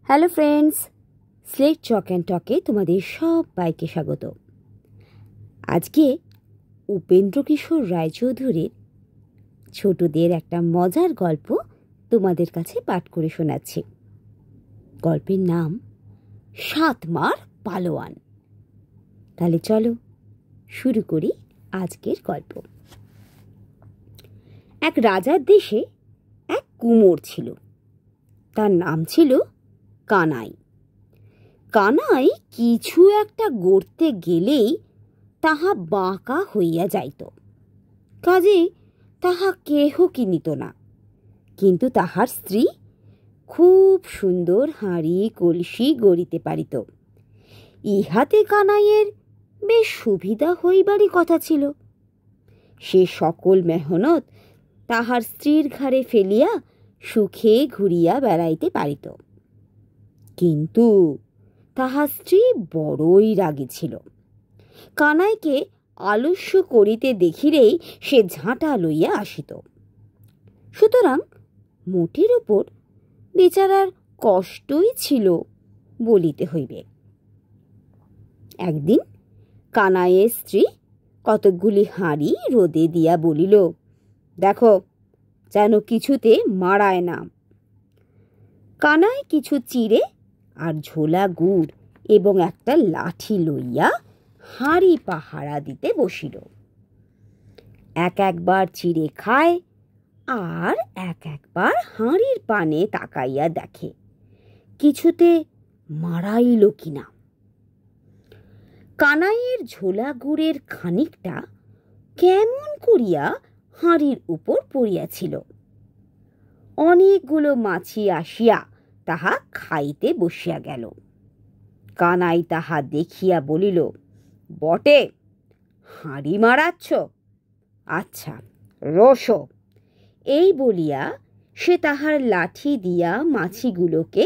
Hello friends, slate chalk and টকে তোমাদের সবাইকে স্বাগত। আজকে উপেন্দ্র কিশোর রায়চৌধুরীর ছোটদের একটা মজার গল্প তোমাদের কাছে পাঠ করে শোনাচ্ছি। গল্পের নাম ৭ মার পালোয়ান। তাহলে চলো শুরু করি আজকের গল্প। এক রাজার দেশে এক কুমোর ছিল। তার নাম ছিল কানাই। কানাই কিছু একটা গড়তে গেলেই তাহা বাঁকা হইয়া যাইত। কাজে তাহা কেহ কিনিত না। কিন্তু তাহার স্ত্রী খুব সুন্দর হাঁড়ি কলসি গড়িতে পারিত। ইহাতে কানাইয়ের বেশ সুবিধা হইবারই কথা ছিল। সে সকল মেহনত তাহার স্ত্রীর ঘাড়ে ফেলিয়া সুখে ঘুরিয়া বেড়াইতে পারিত। কিন্তু তাহার স্ত্রী বড়ই রাগী ছিল। কানাইকে আলস্য করিতে দেখিলেই সে ঝাঁটা লইয়া আসিত। সুতরাং মোটের উপর বেচারার কষ্টই ছিল বলিতে হইবে। একদিন কানাইয়ের স্ত্রী কতকগুলি হাঁড়ি রোদে দিয়া বলিল, দেখো যেন কিছুতে মারায় না। কানাই কিছু চিড়ে আর ঝোলা গুড় এবং একটা লাঠি লইয়া হাঁড়ি পাহারা দিতে বসিল। একবার চিড়ে খায় আর একবার হাঁড়ির পানে তাকাইয়া দেখে কিছুতে মারাইল কিনা। কানাইয়ের ঝোলা গুড়ের খানিকটা কেমন করিয়া হাঁড়ির উপর পড়িয়াছিল। অনেকগুলো মাছি আসিয়া তাহা খাইতে বসিয়া গেল। কানাই তাহা দেখিয়া বলিল, বটে, হাঁড়ি মারাচ্ছ? আচ্ছা, রোসো। এই বলিয়া সে তাহার লাঠি দিয়া মাছিগুলোকে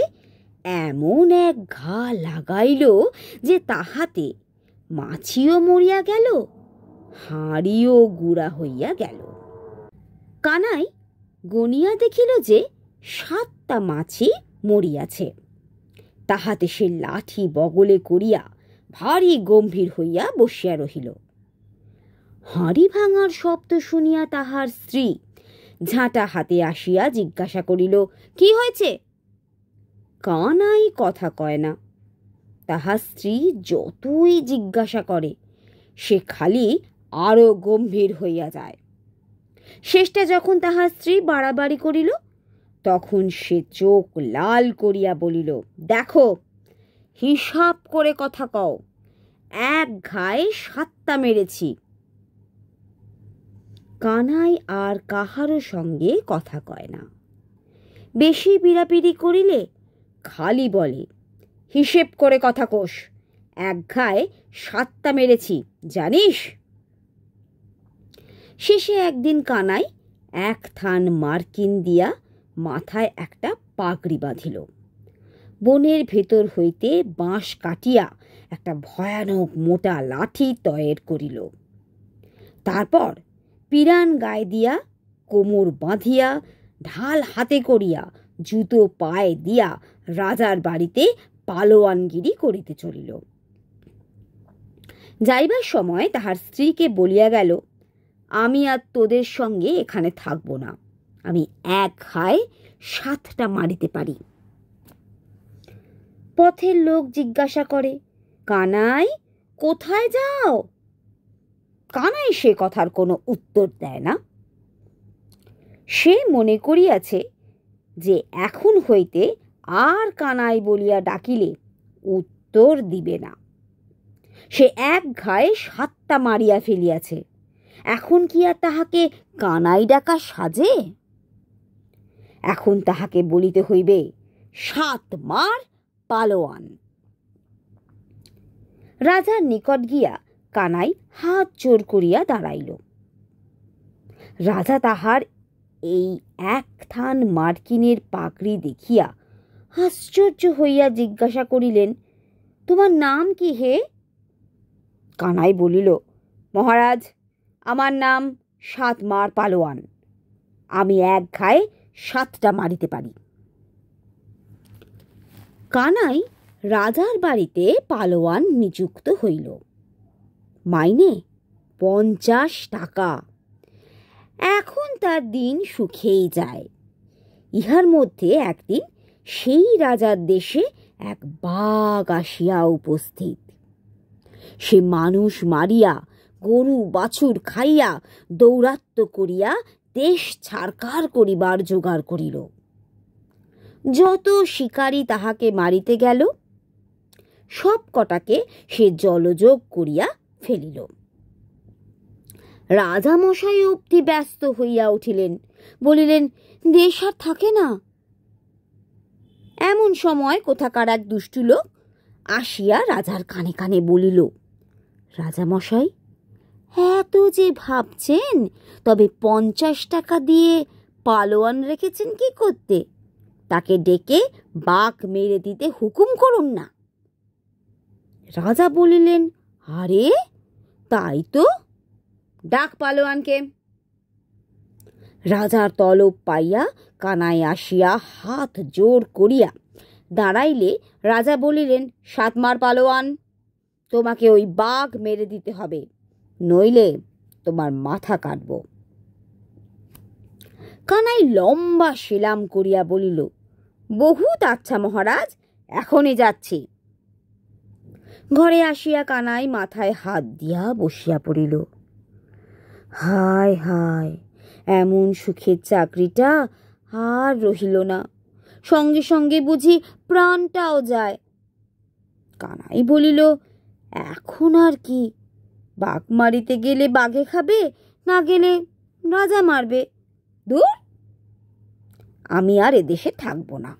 এমন এক ঘা লাগাইল যে তাহাতে মাছিও মরিয়া গেল, হাঁড়িও গুড়া হইয়া গেল। কানাই গনিয়া দেখিল যে ৭টা মাছি মরিয়াছে। তাহাতে সে লাঠি বগলে করিয়া ভারী গম্ভীর হইয়া বসিয়া রহিল। হাঁড়ি ভাঙার শব্দ শুনিয়া তাহার স্ত্রী ঝাঁটা হাতে আসিয়া জিজ্ঞাসা করিল, কি হয়েছে? কানাই কথা কয় না। তাহার স্ত্রী যতই জিজ্ঞাসা করে সে খালি আরো গম্ভীর হইয়া যায়। শেষটা যখন তাহার স্ত্রী বাড়াবাড়ি করিল তখন সে চোখ লাল করিয়া বলিল, দেখো, হিসাব করে কথা কও, এক ঘায়ে ৭টা মেরেছি। কানাই আর কাহারও সঙ্গে কথা কয় না। বেশি পিড়াপিড়ি করিলে খালি বলে, হিসেব করে কথা কোষ, এক ঘায়ে ৭টা মেরেছি, জানিস? শেষে একদিন কানাই এক থান মার্কিন দিয়া মাথায় একটা পাগড়ি বাঁধিল। বনের ভেতর হইতে বাঁশ কাটিয়া একটা ভয়ানক মোটা লাঠি তৈরি করিল। তারপর পিরান গায়ে দিয়া কোমর বাঁধিয়া ঢাল হাতে করিয়া জুতো পায়ে দিয়া রাজার বাড়িতে পালোয়ানগিরি করিতে চলিল। যাইবার সময় তাহার স্ত্রীকে বলিয়া গেল, আমি আর তোদের সঙ্গে এখানে থাকব না, আমি এক ঘায়ে ৭টা মারিতে পারি। পথের লোক জিজ্ঞাসা করে, কানাই, কোথায় যাও? কানাই সে কথার কোনো উত্তর দেয় না। সে মনে করিয়াছে যে এখন হইতে আর কানাই বলিয়া ডাকিলে উত্তর দিবে না। সে এক ঘায়ে ৭টা মারিয়া ফেলিয়াছে, এখন কি আর তাহাকে কানাই ডাকা সাজে? এখন তাহাকে বলিতে হইবে ৭ মার পালোয়ান। রাজার নিকট গিয়া কানাই হাত জোর করিয়া দাঁড়াইল। রাজা তাহার এই এক থান মার্কিনের পাগড়ি দেখিয়া আশ্চর্য হইয়া জিজ্ঞাসা করিলেন, তোমার নাম কি হে? কানাই বলিল, মহারাজ, আমার নাম ৭ মার পালোয়ান, আমি এক ঘায়ে ৭টা মারিতে পারি। কানাই রাজার বাড়িতে পালোয়ান নিযুক্ত হইল। মাইনে 50 টাকা। এখন তার দিন সুখেই যায়। ইহার মধ্যে একদিন সেই রাজার দেশে এক বাঘ আসিয়া উপস্থিত। সে মানুষ মারিয়া, গরু বাছুর খাইয়া, দৌরাত্ম করিয়া দেশ ছাড়কার করিবার জোগাড় করিল। যত শিকারী তাহাকে মারিতে গেল, সব কটাকে সে জলযোগ করিয়া ফেলিল। রাজামশাই অবধি ব্যস্ত হইয়া উঠিলেন, বলিলেন, দেশ আর থাকে না। এমন সময় কোথাকার এক দুষ্টু লোক আসিয়া রাজার কানে কানে বলিল, রাজামশাই, এত যে ভাবছেন, তবে 50 টাকা দিয়ে পালোয়ান রেখেছেন কি করতে? তাকে ডেকে বাঘ মেরে দিতে হুকুম করুন না। রাজা বলিলেন, আরে তাই তো, ডাক পালোয়ানকে। রাজার তলব পাইয়া কানাই আসিয়া হাত জোর করিয়া দাঁড়াইলে রাজা বলিলেন, 7 মার পালোয়ান, তোমাকে ওই বাঘ মেরে দিতে হবে, নইলে তোমার মাথা কাটব। কানাই লম্বা সেলাম করিয়া বলিল, বহুত আচ্ছা মহারাজ, এখনই যাচ্ছি। ঘরে আসিয়া কানাই মাথায় হাত দিয়া বসিয়া পড়িল। হায় হায়, এমন সুখের চাকরিটা আর রহিল না, সঙ্গে সঙ্গে বুঝি প্রাণটাও যায়। কানাই বলিল, এখন আর কি, বাঘ মারিতে গেলে বাঘে খাবে, না গেলে রাজা মারবে। দূর, আমি আর এদেশে থাকব না।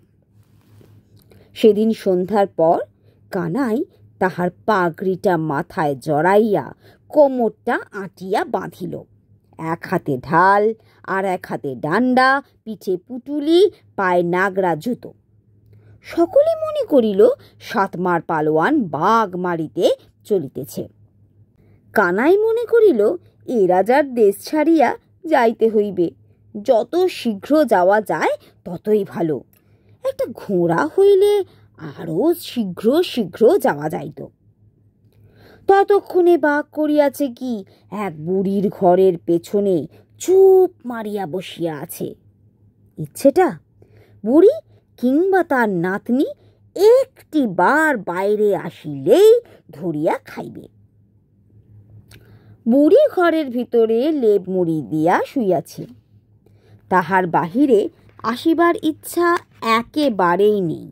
সেদিন সন্ধ্যার পর কানাই তাহার পাগড়িটা মাথায় জড়াইয়া কোমরটা আঁটিয়া বাঁধিল। এক হাতে ঢাল, আর এক হাতে ডান্ডা, পিঠে পুটুলি, পায়ে নাগরা জুতো। সকলে মনে করিল 7 মার পালোয়ান বাঘ মারিতে চলিতেছে। কানাই মনে করিল, এ রাজার দেশ ছাড়িয়া যাইতে হইবে, যত শীঘ্র যাওয়া যায় ততই ভালো। একটা ঘোড়া হইলে আরো শীঘ্র শীঘ্র যাওয়া যাইত। ততক্ষণে বাঘ করিয়াছে কি, এক বুড়ির ঘরের পেছনে চুপ মারিয়া বসিয়া আছে। ইচ্ছেটা, বুড়ি কিংবা তার নাতনি একটি বার বাইরে আসিলেই ধরিয়া খাইবে। বুড়ি ঘরের ভিতরে লেপ মুড়ি দিয়া শুইয়াছে, তাহার বাহিরে আসিবার ইচ্ছা একেবারেই নেই।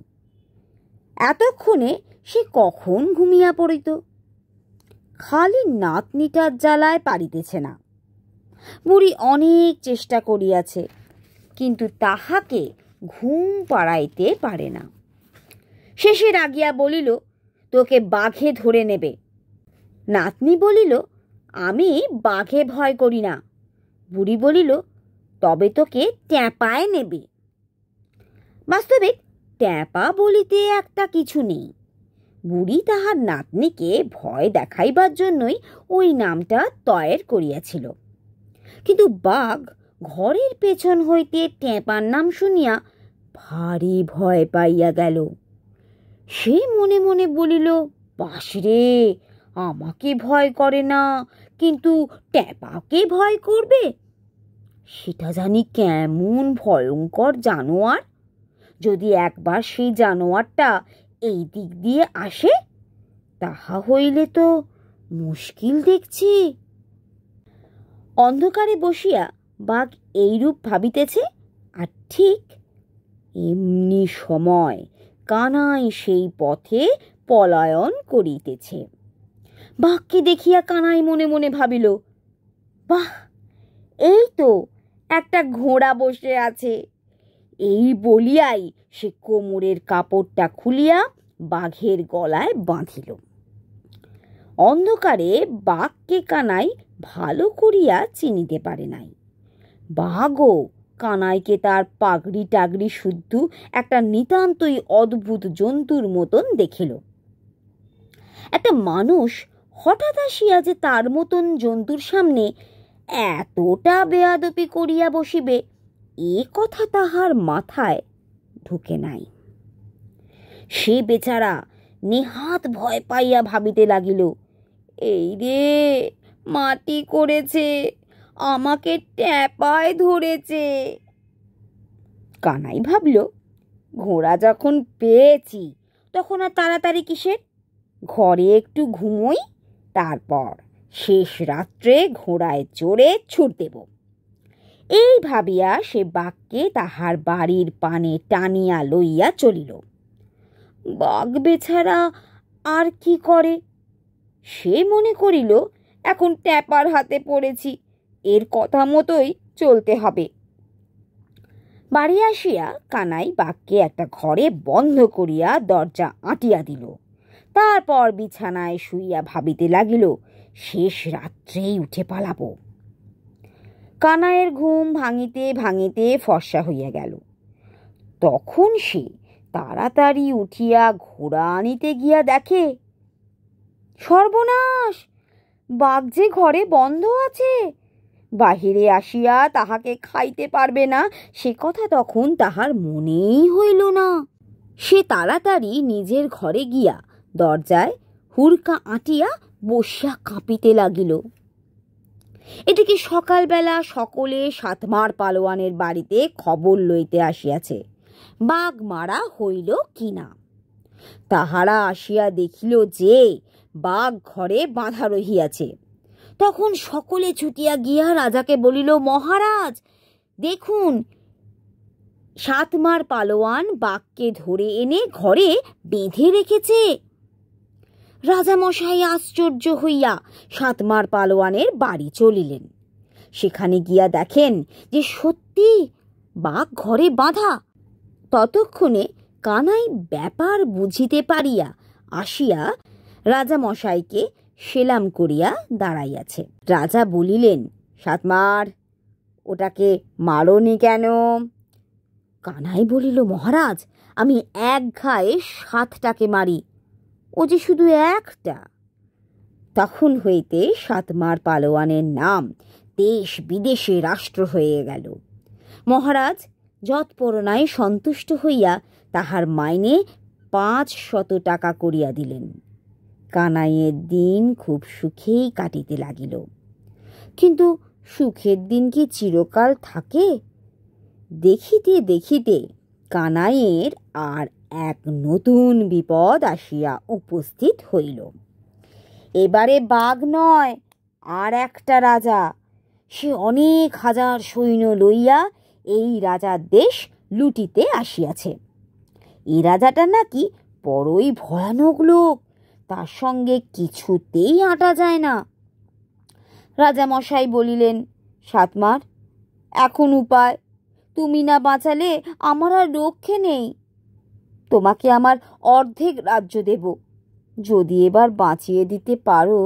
এতক্ষণে সে কখন ঘুমিয়া পড়িত। খালি নাতনিটার জ্বালায় পারিতেছে না। বুড়ি অনেক চেষ্টা করিয়াছে, কিন্তু তাহাকে ঘুম পাড়াইতে পারে না। শেষে রাগিয়া বলিল, তোকে বাঘে ধরে নেবে। নাতনি বলিল, আমি বাঘে ভয় করি না। বুড়ি বলিল, তবে তোকে ট্যাপায় নেবে। বাস্তবিক ট্যাপা বলিতে একটা কিছু নেই। বুড়ি তাহার নাতনিকে ভয় দেখাইবার জন্যই ওই নামটা তয়ের করিয়াছিল। কিন্তু বাঘ ঘরের পেছন হইতে ট্যাপার নাম শুনিয়া ভারী ভয় পাইয়া গেল। সে মনে মনে বলিল, বাসরে, আমাকে ভয় করে না, কিন্তু ট্যাপাকে ভয় করবে। সেটা জানি কেমন ভয়ঙ্কর জানোয়ার। যদি একবার সেই জানোয়ারটা এই দিক দিয়ে আসে, তাহা হইলে তো মুশকিল দেখছি। অন্ধকারে বসিয়া বাঘ এইরূপ ভাবিতেছে, আর ঠিক এমনি সময় কানাই সেই পথে পলায়ন করিতেছে। বাঘকে দেখিয়া কানাই মনে মনে ভাবিল, বাহ, এই তো একটা ঘোড়া বসে আছে। এই বলিয়াই সে কোমরের কাপড়টা খুলিয়া বাঘের গলায় বাঁধিল। অন্ধকারে বাঘকে কানাই ভালো করিয়া চিনিতে পারে নাই। বাঘও কানাইকে তার পাগড়ি টাগড়ি শুদ্ধ একটা নিতান্তই অদ্ভুত জন্তুর মতন দেখিল। একটা মানুষ হঠাৎ আসিয়া যে তার মতন জন্তুর সামনে এতটা বেয়াদপি করিয়া বসিবে, এ কথা তাহার মাথায় ঢুকে নাই। সে বেচারা নেহাত ভয় পাইয়া ভাবিতে লাগিল, এই রে, মাটি করেছে, আমাকে ট্যাপায় ধরেছে। কানাই ভাবল, ঘোড়া যখন পেয়েছি তখন আর তাড়াতাড়ি কিসের, ঘরে একটু ঘুমোই, তারপর শেষ রাত্রে ঘোড়ায় চড়ে ছুট দেব। এই ভাবিয়া সে বাঘকে তাহার বাড়ির পানে টানিয়া লইয়া চলিল। বাঘ বেচারা আর কি করে, সে মনে করিল এখন ট্যাপার হাতে পড়েছি, এর কথা মতোই চলতে হবে। বাড়ি আসিয়া কানাই বাঘকে একটা ঘরে বন্ধ করিয়া দরজা আঁটিয়া দিল। তারপর বিছানায় শুইয়া ভাবিতে লাগিল, শেষ রাত্রেই উঠে পালাবো। কানাইয়ের ঘুম ভাঙিতে ভাঙিতে ফর্সা হইয়া গেল। তখন সে তাড়াতাড়ি উঠিয়া ঘোড়া আনিতে গিয়া দেখে, সর্বনাশ, বাঘ যে ঘরে বন্ধ আছে, বাহিরে আসিয়া তাহাকে খাইতে পারবে না সে কথা তখন তাহার মনেই হইল না। সে তাড়াতাড়ি নিজের ঘরে গিয়া দরজায় হুড়কা আঁটিয়া বসিয়া কাঁপিতে লাগিল। এদিকে সকালবেলা সকলে সাতমার পালোয়ানের বাড়িতে খবর লইতে আসিয়াছে বাঘ মারা হইল কিনা। তাহারা আসিয়া দেখিল যে বাঘ ঘরে বাঁধা রহিয়াছে। তখন সকলে ছুটিয়া গিয়া রাজাকে বলিল, মহারাজ, দেখুন, সাতমার পালোয়ান বাঘকে ধরে এনে ঘরে বেঁধে রেখেছে। রাজামশাই আশ্চর্য হইয়া সাতমার পালোয়ানের বাড়ি চলিলেন। সেখানে গিয়া দেখেন যে সত্যি বাঘ ঘরে বাঁধা। ততক্ষণে কানাই ব্যাপার বুঝিতে পারিয়া আসিয়া রাজামশাইকে সেলাম করিয়া দাঁড়াইয়াছে। রাজা বলিলেন, সাতমার, ওটাকে মারোনি কেন? কানাই বলিল, মহারাজ, আমি এক ঘায়ে 7টাকে মারি, ও যে শুধু একটা। তখন হইতে সাতমার পালোয়ানের নাম দেশ বিদেশে রাষ্ট্র হয়ে গেল। মহারাজ যৎপরনায় সন্তুষ্ট হইয়া তাহার মাইনে 500 টাকা করিয়া দিলেন। কানাইয়ের দিন খুব সুখেই কাটিতে লাগিল। কিন্তু সুখের দিন কি চিরকাল থাকে? দেখিতে দেখিতে কানাইয়ের আর এক নতুন বিপদ আসিয়া উপস্থিত হইল। এবারে বাঘ নয়, আর একটা রাজা। সে অনেক হাজার সৈন্য লইয়া এই রাজার দেশ লুটিতে আসিয়াছে। এই রাজাটা নাকি বড়ই ভয়ানক লোক, তার সঙ্গে কিছুতেই আঁটা যায় না। রাজামশাই বলিলেন, সাতমার, এখন উপায়, তুমি না বাঁচালে আমার আর রক্ষে নেই। তোমাকে আমার অর্ধেক রাজ্য দেব, যদি এবার বাঁচিয়ে দিতে পারো।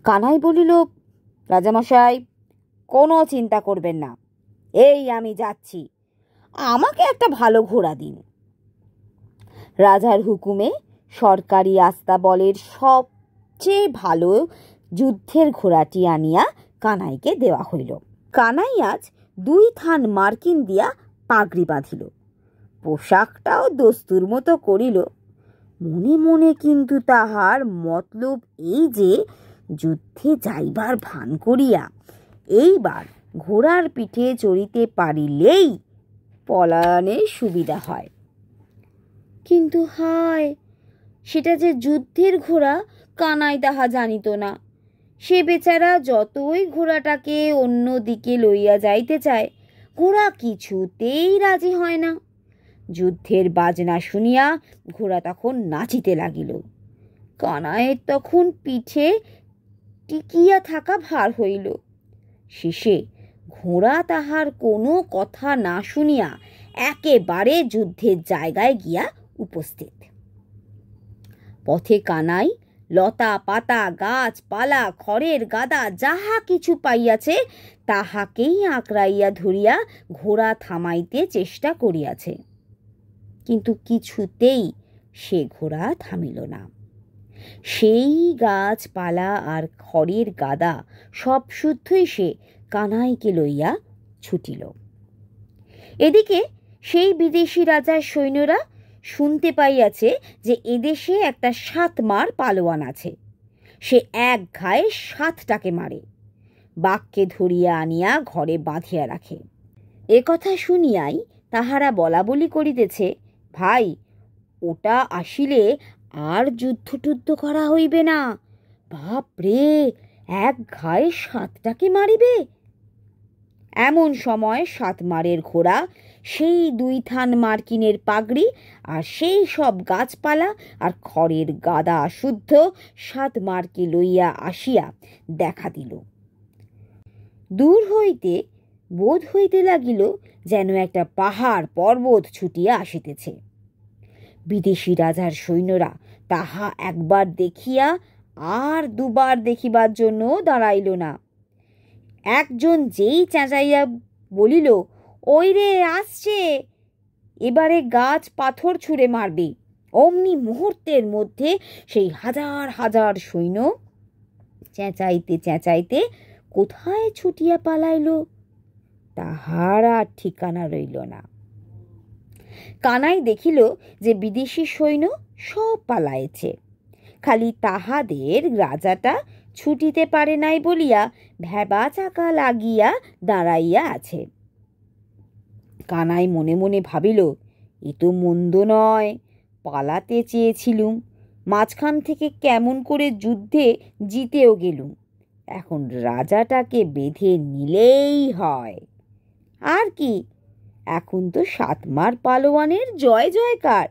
কানাই বলিল, রাজামশাই, কোনো চিন্তা করবেন না, এই আমি যাচ্ছি, আমাকে একটা ভালো ঘোড়া দিন। রাজার হুকুমে সরকারি আস্তাবলের সবচেয়ে ভালো যুদ্ধের ঘোড়াটি আনিয়া কানাইকে দেওয়া হইল। কানাই আজ 2 থান মার্কিন দিয়া পাগড়ি বাঁধিল, পোশাকটাও দস্তুর মতো করিল। মনে মনে কিন্তু তাহার মতলব এই যে যুদ্ধে যাইবার ভান করিয়া এইবার ঘোড়ার পিঠে চড়িতে পারিলেই পলায়নের সুবিধা হয়। কিন্তু হায়, সেটা যে যুদ্ধের ঘোড়া কানাই তাহা জানিত না। সে বেচারা যতই ঘোড়াটাকে অন্য দিকে লইয়া যাইতে চায়, ঘোড়া কিছুতেই রাজি হয় না। যুদ্ধের বাজনা শুনিয়া ঘোড়া তখন নাচিতে লাগিল। কানাইয়ের তখন পিঠে টিকিয়া থাকা ভার হইল। শেষে ঘোড়া তাহার কোনো কথা না শুনিয়া একেবারে যুদ্ধের জায়গায় গিয়া উপস্থিত। পথে কানাই লতা পাতা, গাছপালা, খড়ের গাদা যাহা কিছু পাইয়াছে তাহাকেই আঁকড়াইয়া ধরিয়া ঘোড়া থামাইতে চেষ্টা করিয়াছে, কিন্তু কিছুতেই সে ঘোড়া থামিল না। সেই গাছপালা আর খড়ের গাদা সব শুদ্ধই সে কানাইকে লইয়া ছুটিল। এদিকে সেই বিদেশি রাজার সৈন্যরা শুনতে পাইয়াছে যে এদেশে একটা 7 মার পালোয়ান আছে, সে এক ঘায়ে 7টাকে মারে, বাঘকে ধরিয়া আনিয়া ঘরে বাঁধিয়া রাখে। এ কথা শুনিয়াই তাহারা বলা বলি করিতেছে, ভাই, ওটা আসিলে আর যুদ্ধ করা হইবে না। বাপ রে, এক ঘায়ে 7টাকে মারিবে। এমন সময় 7 মারের ঘোড়া, সেই 2 থান মার্কিনের পাগড়ি আর সেই সব গাছপালা আর খড়ের গাদা শুদ্ধ 7 মারকে লইয়া আসিয়া দেখা দিল। দূর হইতে বোধ হইতে লাগিল যেন একটা পাহাড় পর্বত ছুটিয়া আসিতেছে। বিদেশি রাজার সৈন্যরা তাহা একবার দেখিয়া আর দুবার দেখিবার জন্য দাঁড়াইল না। একজন যেই চেঁচাইয়া বলিল, ওই রে আসছে, এবারে গাছ পাথর ছুঁড়ে মারবে, অমনি মুহূর্তের মধ্যে সেই হাজার হাজার সৈন্য চেঁচাইতে চেঁচাইতে কোথায় ছুটিয়া পালাইল, তাহার আর ঠিকানা রইল না। কানাই দেখিল যে বিদেশি সৈন্য সব পালাইছে, খালি তাহাদের রাজাটা ছুটিতে পারে নাই বলিয়া ভেবা চাকা লাগিয়া দাঁড়াইয়া আছে। কানাই মনে মনে ভাবিল, এ তো মন্দ নয়, পালাতে চেয়েছিলুম, মাঝখান থেকে কেমন করে যুদ্ধে জিতেও গেলুম, এখন রাজাটাকে বেঁধে নিলেই হয়। আর কি, এখন তো 7 মার পালোয়ানের জয় জয়কার,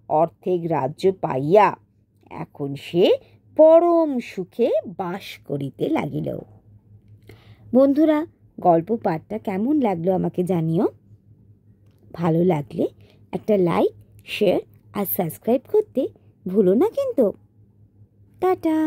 অর্ধেক রাজ্য পাইয়া এখন সে পরম সুখে বাস করিতে লাগিল। বন্ধুরা, গল্প পাঠটা কেমন লাগলো আমাকে জানিও। ভালো লাগলে একটা লাইক, শেয়ার আর সাবস্ক্রাইব করতে ভুলো না কিন্তু। টাটা।